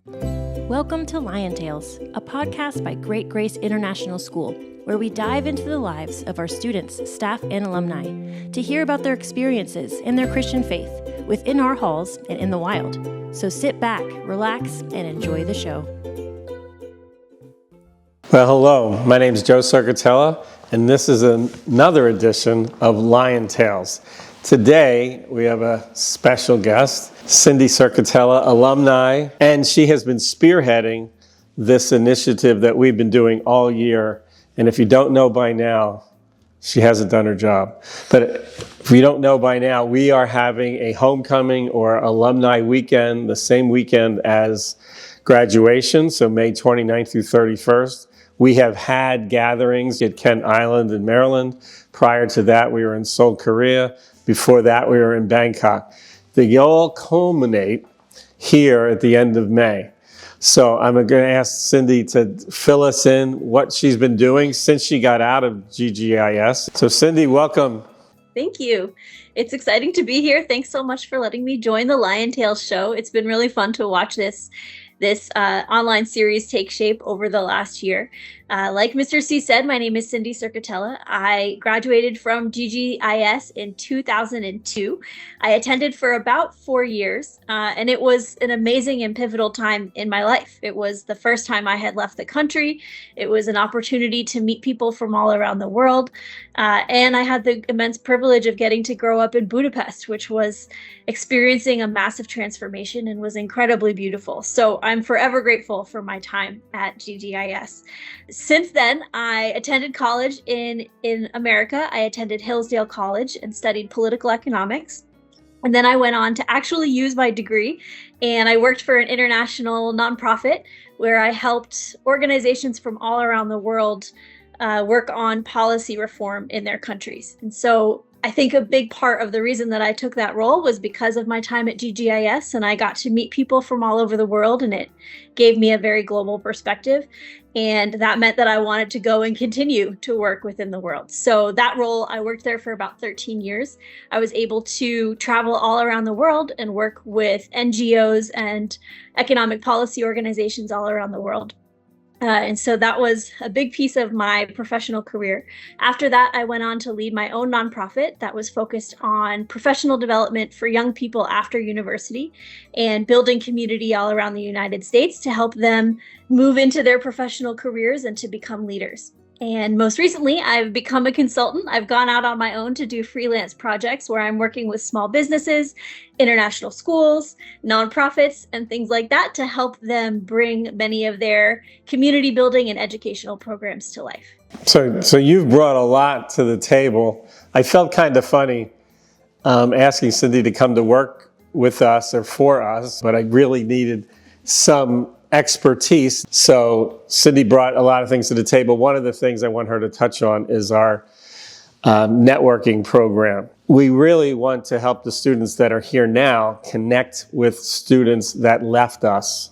Welcome to Liontales, a podcast by Great Grace International School, where we dive into the lives of our students, staff, and alumni to hear about their experiences in their Christian faith within our halls and in the wild. So sit back, relax, and enjoy the show. Well, hello. My name is Joe Cerquitella, and this is another edition of Liontales. Today, we have a special guest, Cindy Cerquitella, alumni, and she has been spearheading this initiative that we've been doing all year. And if you don't know by now, she hasn't done her job. But if you don't know by now, we are having a homecoming or alumni weekend, the same weekend as graduation, so May 29th through 31st. We have had gatherings at Kent Island in Maryland. Prior to that, we were in Seoul, Korea. Before that, we were in Bangkok. They all culminate here at the end of May. So I'm going to ask Cindy to fill us in what she's been doing since she got out of GGIS. So Cindy, welcome. Thank you. It's exciting to be here. Thanks so much for letting me join the Liontales show. It's been really fun to watch this online series take shape over the last year. Like Mr. C said, my name is Cindy Cerquitella. I graduated from GGIS in 2002. I attended for about 4 years, and it was an amazing and pivotal time in my life. It was the first time I had left the country. It was an opportunity to meet people from all around the world, and I had the immense privilege of getting to grow up in Budapest, which was experiencing a massive transformation and was incredibly beautiful. So I'm forever grateful for my time at GGIS. Since then, I attended college in America. I attended Hillsdale College and studied political economics. And then I went on to actually use my degree, and I worked for an international nonprofit where I helped organizations from all around the world work on policy reform in their countries. And so I think a big part of the reason that I took that role was because of my time at GGIS, and I got to meet people from all over the world, and it gave me a very global perspective. And that meant that I wanted to go and continue to work within the world. So that role, I worked there for about 13 years. I was able to travel all around the world and work with NGOs and economic policy organizations all around the world. And so that was a big piece of my professional career. After that, I went on to lead my own nonprofit that was focused on professional development for young people after university and building community all around the United States to help them move into their professional careers and to become leaders. And most recently, I've become a consultant. I've gone out on my own to do freelance projects where I'm working with small businesses, international schools, nonprofits, and things like that to help them bring many of their community building and educational programs to life. So you've brought a lot to the table. I felt kind of funny asking Cindy to come to work with us or for us, but I really needed some expertise. So Cindy brought a lot of things to the table. One of the things I want her to touch on is our networking program. We really want to help the students that are here now connect with students that left us.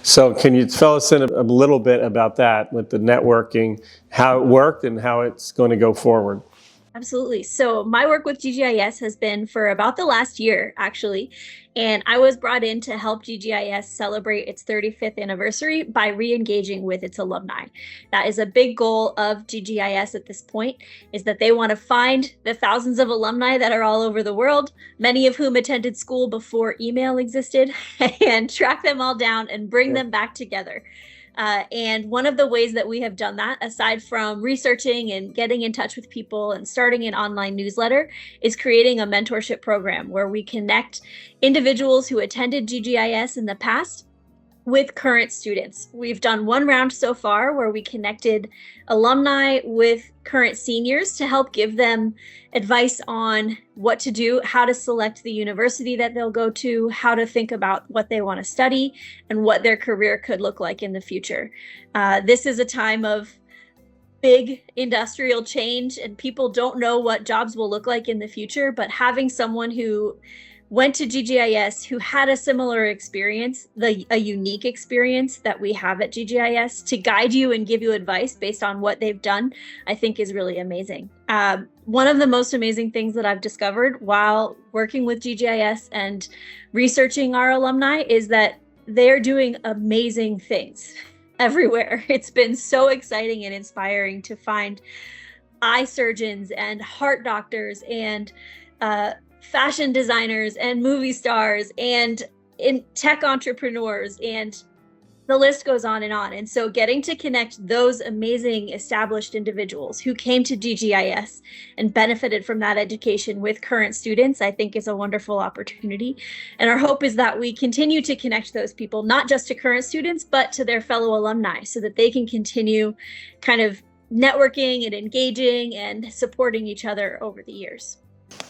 So can you fill us in a little bit about that with the networking, how it worked and how it's going to go forward? Absolutely. So my work with GGIS has been for about the last year, actually. And I was brought in to help GGIS celebrate its 35th anniversary by re-engaging with its alumni. That is a big goal of GGIS at this point, is that they want to find the thousands of alumni that are all over the world, many of whom attended school before email existed, and track them all down and bring them back together. And one of the ways that we have done that, aside from researching and getting in touch with people and starting an online newsletter, is creating a mentorship program where we connect individuals who attended GGIS in the past with current students. We've done one round so far where we connected alumni with current seniors to help give them advice on what to do, how to select the university that they'll go to, how to think about what they want to study, and what their career could look like in the future. This is a time of big industrial change, and people don't know what jobs will look like in the future, but having someone who went to GGIS who had a similar experience, a unique experience that we have at GGIS, to guide you and give you advice based on what they've done, I think is really amazing. One of the most amazing things that I've discovered while working with GGIS and researching our alumni is that they're doing amazing things everywhere. It's been so exciting and inspiring to find eye surgeons and heart doctors and fashion designers and movie stars and in tech entrepreneurs, and the list goes on and on. And so getting to connect those amazing established individuals who came to GGIS and benefited from that education with current students, I think is a wonderful opportunity. And our hope is that we continue to connect those people, not just to current students, but to their fellow alumni, so that they can continue kind of networking and engaging and supporting each other over the years.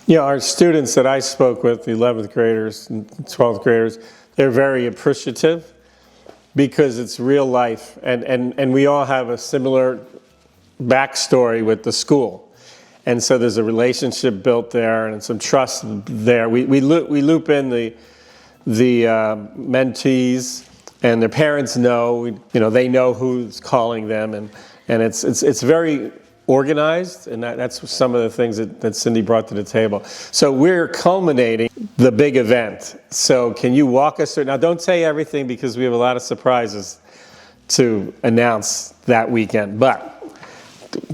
Yeah, our students that I spoke with, the 11th graders and 12th graders, they're very appreciative because it's real life, and we all have a similar backstory with the school. And so there's a relationship built there and some trust there. We loop in the mentees, and their parents know, they know who's calling them, and it's very organized, and that's some of the things that Cindy brought to the table. So we're culminating the big event. So can you walk us through? Now, don't say everything because we have a lot of surprises to announce that weekend, but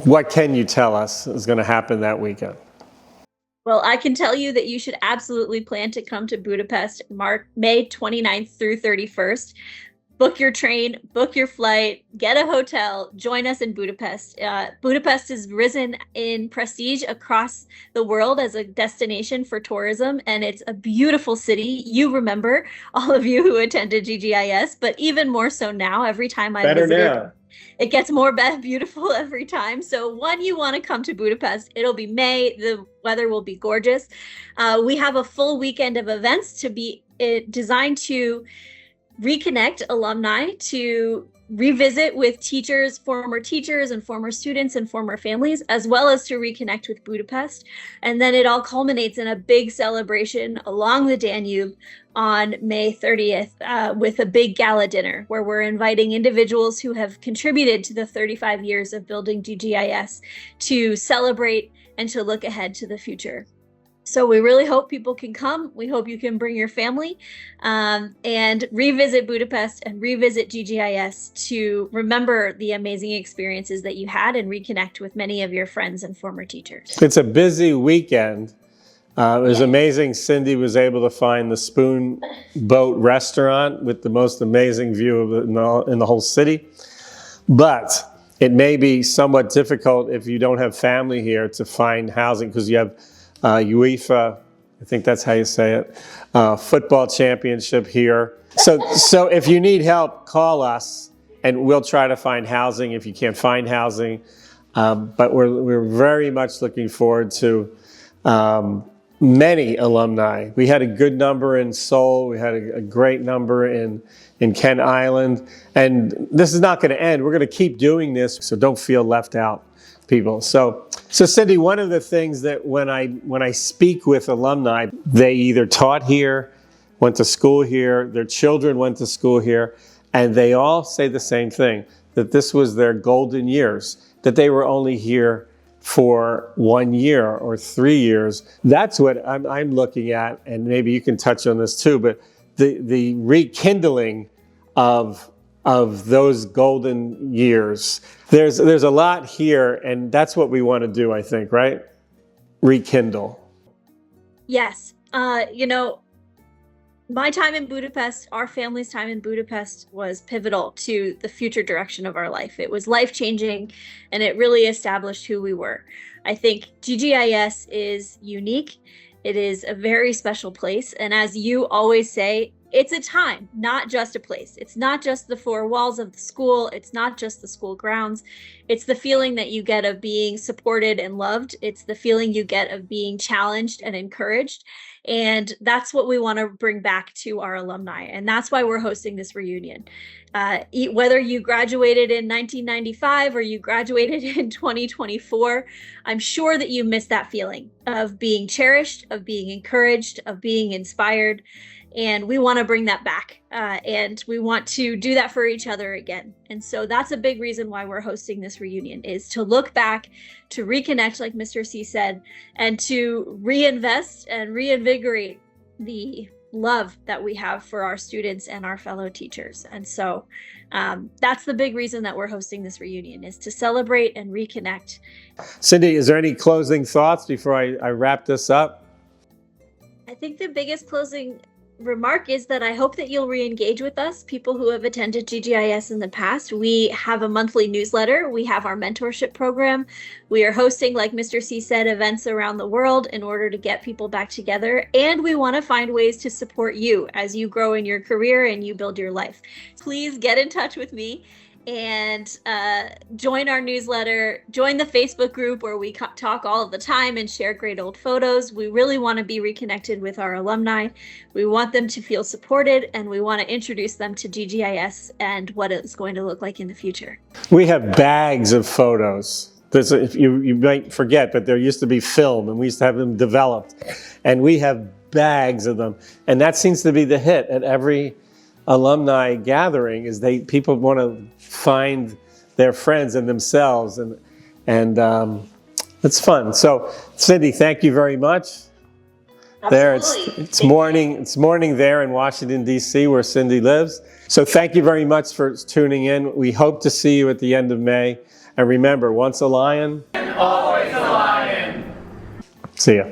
what can you tell us is going to happen that weekend? Well, I can tell you that you should absolutely plan to come to Budapest May 29th through 31st. Book your train, book your flight, get a hotel, join us in Budapest. Budapest has risen in prestige across the world as a destination for tourism, and it's a beautiful city. You remember, all of you who attended GGIS, but even more so now, every time I visit it gets more beautiful every time. So when you want to come to Budapest, it'll be May. The weather will be gorgeous. We have a full weekend of events to be designed to reconnect alumni, to revisit with teachers, former teachers and former students and former families, as well as to reconnect with Budapest. And then it all culminates in a big celebration along the Danube on May 30th with a big gala dinner where we're inviting individuals who have contributed to the 35 years of building GGIS to celebrate and to look ahead to the future. So we really hope people can come. We hope you can bring your family and revisit Budapest and revisit GGIS to remember the amazing experiences that you had and reconnect with many of your friends and former teachers. It's a busy weekend. It was amazing. Cindy was able to find the Spoon Boat restaurant with the most amazing view of it in the whole city. But it may be somewhat difficult if you don't have family here to find housing, because you have UEFA, I think that's how you say it, football championship here. So if you need help, call us and we'll try to find housing if you can't find housing. But we're very much looking forward to many alumni. We had a good number in Seoul. We had a great number in Kent Island. And this is not going to end. We're going to keep doing this, so don't feel left out, people. So Cindy, one of the things that when I speak with alumni, they either taught here, went to school here, their children went to school here, and they all say the same thing, that this was their golden years, that they were only here for 1 year or 3 years. That's what I'm looking at, and maybe you can touch on this too, but the rekindling of those golden years. There's a lot here, and that's what we want to do, I think, right? Rekindle. Yes. My time in Budapest, our family's time in Budapest was pivotal to the future direction of our life. It was life-changing, and it really established who we were. I think GGIS is unique. It is a very special place. And as you always say, it's a time, not just a place. It's not just the four walls of the school. It's not just the school grounds. It's the feeling that you get of being supported and loved. It's the feeling you get of being challenged and encouraged. And that's what we want to bring back to our alumni. And that's why we're hosting this reunion. Whether you graduated in 1995 or you graduated in 2024, I'm sure that you miss that feeling of being cherished, of being encouraged, of being inspired. And we want to bring that back. And we want to do that for each other again. And so that's a big reason why we're hosting this reunion, is to look back, to reconnect, like Mr. C said, and to reinvest and reinvigorate the love that we have for our students and our fellow teachers. And so that's the big reason that we're hosting this reunion, is to celebrate and reconnect. Cindy, is there any closing thoughts before I wrap this up? I think the biggest closing remark is that I hope that you'll re-engage with us, people who have attended GGIS in the past. We have a monthly newsletter. We have our mentorship program. We are hosting, like Mr. C said, events around the world in order to get people back together. And we want to find ways to support you as you grow in your career and you build your life. Please get in touch with me and join our newsletter, join the Facebook group where we talk all of the time and share great old photos. We really want to be reconnected with our alumni. We want them to feel supported, and we want to introduce them to GGIS and what it's going to look like in the future. We have bags of photos. You might forget, but there used to be film, and we used to have them developed. And we have bags of them. And that seems to be the hit at every alumni gathering, is people want to find their friends and themselves, and it's fun. So Cindy, thank you very much. Absolutely. There, it's morning there in Washington, D.C., where Cindy lives. So thank you very much for tuning in. We hope to see you at the end of May. And remember, once a lion, always a lion. See ya.